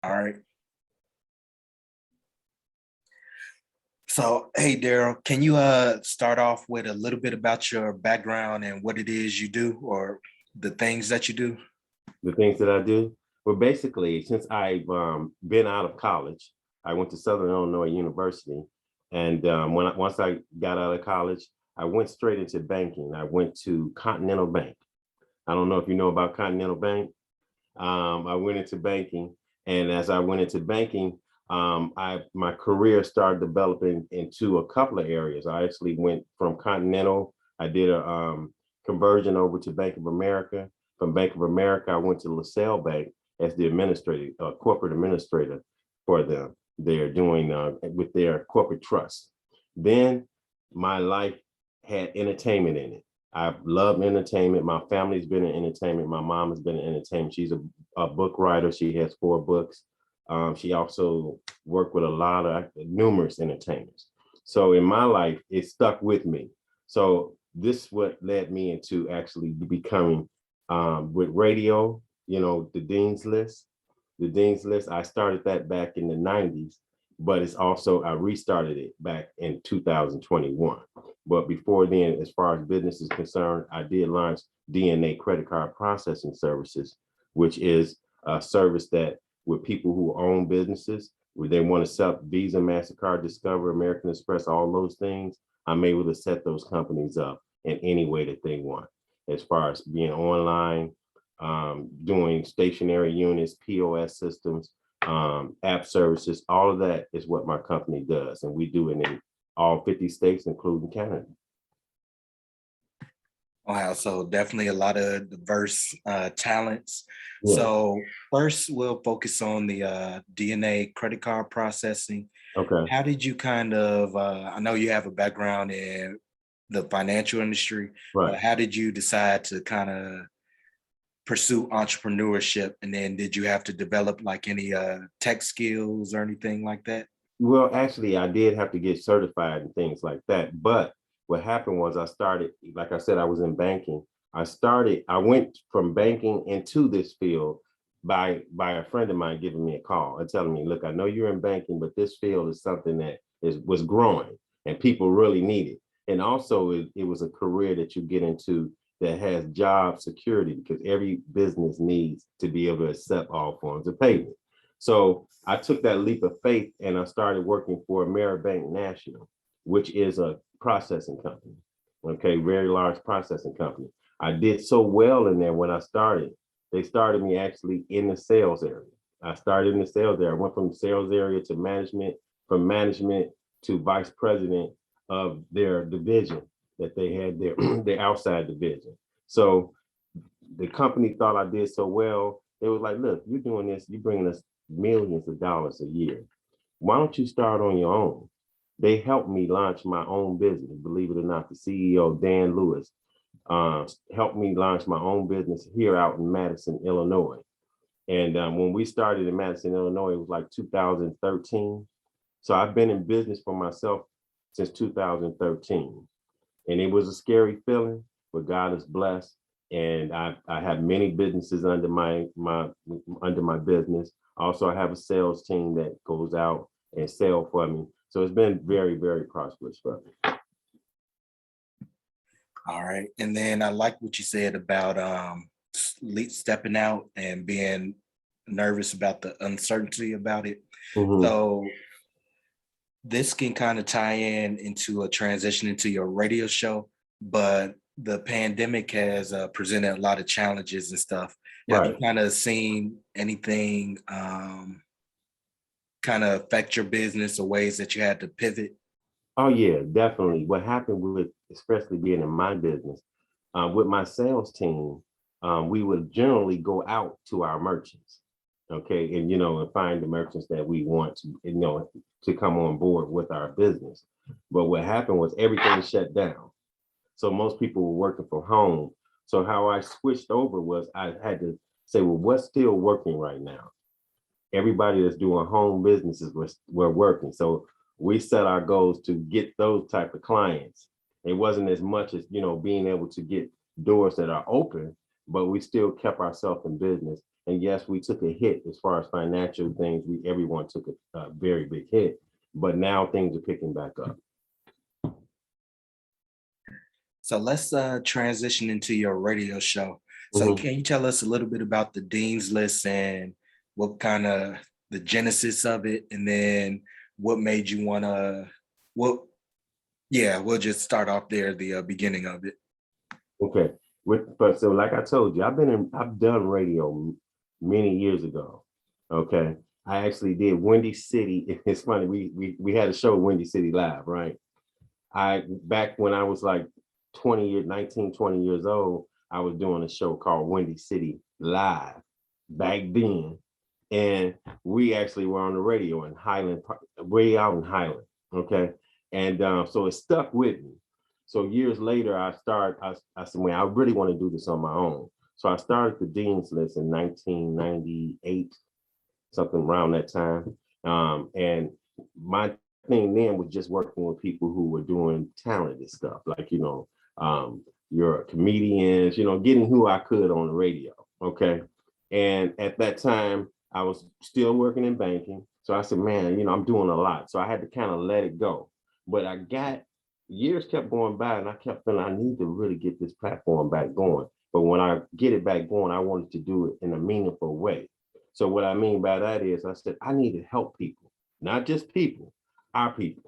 All right. So, hey, Darrell, can you start off with a little bit about your background and what it is you do or the things that you do? The things that I do. Well, basically, since I've been out of college, I went to Southern Illinois University, and once I got out of college, I went straight into banking. I went to Continental Bank. I don't know if you know about Continental Bank. I went into banking, and as I went into banking, I my career started developing into a couple of areas. I actually went from Continental. I did a conversion over to Bank of America. From Bank of America, I went to LaSalle Bank as the administrator, corporate administrator for them. They're doing with their corporate trust. Then my life had entertainment in it. I love entertainment. My family's been in entertainment. My mom has been in entertainment. She's a book writer. She has 4 books. She also worked with a lot of numerous entertainers. So in my life, it stuck with me. So this what led me into actually becoming with radio, the Dean's List. The Dean's List, I started that back in the 90s, but it's also, I restarted it back in 2021. But before then, as far as business is concerned, I did launch DNA credit card processing services, which is a service that with people who own businesses, where they want to sell Visa, MasterCard, Discover, American Express, all those things, I'm able to set those companies up in any way that they want, as far as being online, doing stationary units, POS systems, app services. All of that is what my company does. And we do it in all 50 states, including Canada. Wow, so definitely a lot of diverse talents. Yeah. So first, we'll focus on the DNA credit card processing. Okay. How did you kind of, I know you have a background in the financial industry, but Right. how did you decide to kind of pursue entrepreneurship? And then did you have to develop like any tech skills or anything like that? Well, actually, I did have to get certified and things like that. But what happened was I started, like I said, I was in banking. I went from banking into this field by a friend of mine giving me a call and telling me, look, I know you're in banking, but this field is something that was growing and people really need it. And also it was a career that you get into that has job security, because every business needs to be able to accept all forms of payment. So I took that leap of faith and I started working for Ameribank National, which is a processing company. Okay, very large processing company. I did so well in there when I started. They started me actually in the sales area. I started in the sales area. I went from the sales area to management, from management to vice president of their division that they had their their outside division. So the company thought I did so well. They was like, look, you're doing this, you're bringing us millions of dollars a year. Why don't you start on your own? They helped me launch my own business. Believe it or not, the CEO, Dan Lewis, helped me launch my own business here out in Madison, Illinois. And when we started in Madison, Illinois, it was like 2013. So I've been in business for myself since 2013. And it was a scary feeling, but God is blessed. And I have many businesses under my business. Also, I have a sales team that goes out and sell for me. So it's been very, very prosperous for me. All right. And then I like what you said about stepping out and being nervous about the uncertainty about it. Mhm. So this can kind of tie in into a transition into your radio show, but the pandemic has presented a lot of challenges and stuff. Have you Right. kind of seen anything kind of affect your business or ways that you had to pivot? Oh yeah, definitely. What happened with, especially being in my business, with my sales team, we would generally go out to our merchants, okay, and and find the merchants that we want to, to come on board with our business. But what happened was everything shut down, so most people were working from home. So how I switched over was I had to say, well, what's still working right now? Everybody that's doing home businesses were working. So we set our goals to get those type of clients. It wasn't as much as, being able to get doors that are open, but we still kept ourselves in business. And yes, we took a hit as far as financial things. Everyone took a very big hit, but now things are picking back up. So let's transition into your radio show. So Mhm. can you tell us a little bit about the Dean's List and what kind of the genesis of it, and then what made you want to, what, yeah, we'll just start off there, the beginning of it. Okay. But so like I told you, I've done radio many years ago. Okay. I actually did Windy City. It's funny, we had a show Windy City Live, right? I back when I was like 19, 20 years old, I was doing a show called Windy City Live back then. And we actually were on the radio in Highland, way out in Highland. Okay. And so it stuck with me. So years later, I said, well, I really want to do this on my own. So I started the Dean's List in 1998, something around that time. And my thing then was just working with people who were doing talented stuff, like, your comedians, getting who I could on the radio. Okay. And at that time, I was still working in banking. So I said, man, I'm doing a lot. So I had to kind of let it go. But years kept going by and I kept feeling I need to really get this platform back going. But when I get it back going, I wanted to do it in a meaningful way. So what I mean by that is I said, I need to help people, not just people, our people,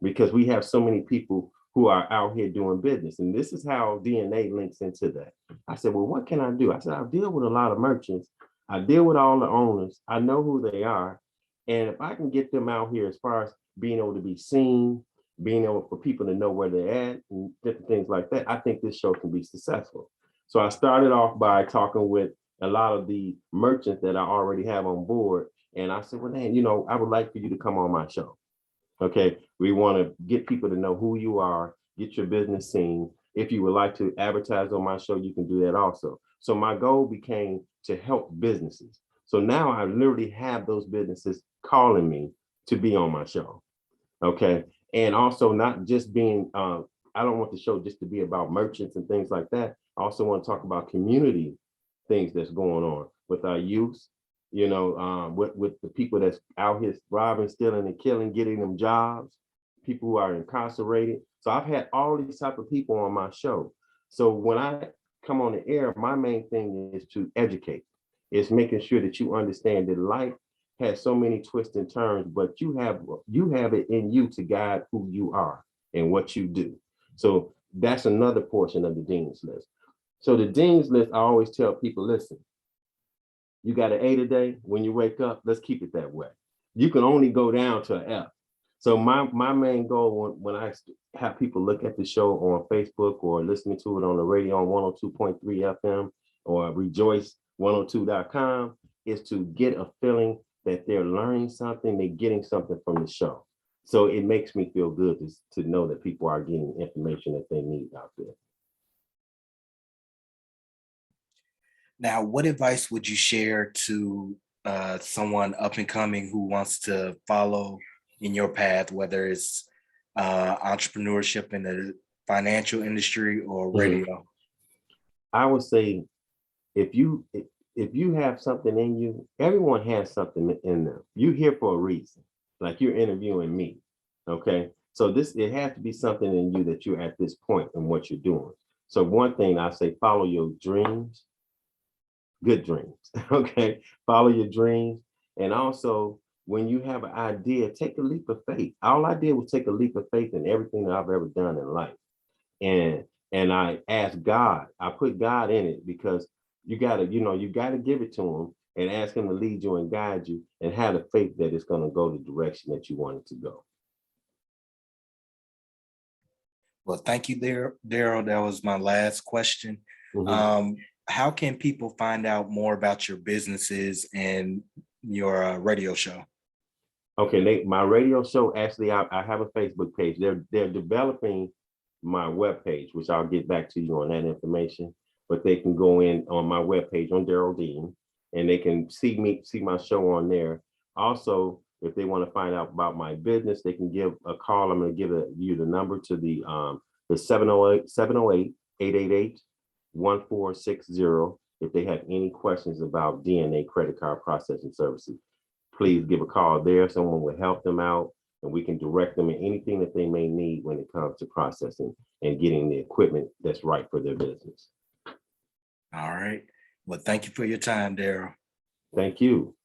because we have so many people who are out here doing business. And this is how DNA links into that. I said, well, what can I do? I said, I deal with a lot of merchants. I deal with all the owners. I know who they are. And if I can get them out here as far as being able to be seen, being able for people to know where they're at and different things like that, I think this show can be successful. So I started off by talking with a lot of the merchants that I already have on board. And I said, well, man, I would like for you to come on my show. Okay, we want to get people to know who you are, get your business seen. If you would like to advertise on my show, you can do that also. So my goal became to help businesses. So now I literally have those businesses calling me to be on my show. Okay, and also not just being, I don't want the show just to be about merchants and things like that. I also want to talk about community things that's going on with our youth, with the people that's out here robbing, stealing, and killing, getting them jobs, people who are incarcerated. So I've had all these type of people on my show. So when I come on the air, my main thing is to educate. It's making sure that you understand that life has so many twists and turns, but you have it in you to guide who you are and what you do. So that's another portion of the Dean's List. So the Dean's List, I always tell people, listen, you got an A today. When you wake up, let's keep it that way. You can only go down to an F. So my main goal when I have people look at the show on Facebook or listening to it on the radio on 102.3 FM or rejoice102.com is to get a feeling that they're learning something, they're getting something from the show. So it makes me feel good to know that people are getting information that they need out there. Now, what advice would you share to someone up and coming who wants to follow in your path, whether it's entrepreneurship in the financial industry or radio? I would say if you have something in you, everyone has something in them. You're here for a reason, like you're interviewing me. Okay. So it has to be something in you that you're at this point in what you're doing. So one thing I say, follow your dreams, good dreams. Okay. Follow your dreams. And also when you have an idea, take a leap of faith. All I did was take a leap of faith in everything that I've ever done in life. And I asked God, I put God in it because you gotta give it to him and ask him to lead you and guide you and have the faith that it's gonna go the direction that you want it to go. Well, thank you, Darrell. That was my last question. Mm-hmm. How can people find out more about your businesses and your radio show? Okay, my radio show, actually, I have a Facebook page. They're developing my webpage, which I'll get back to you on that information. But they can go in on my webpage on Darrell Dean, and they can see my show on there. Also, if they want to find out about my business, they can give a call. I'm going to give you the number to the 708 888 1460. if they have any questions about DNA credit card processing services, please give a call there. Someone will help them out, and we can direct them in anything that they may need when it comes to processing and getting the equipment that's right for their business. All right. Well, thank you for your time, Darrell. Thank you.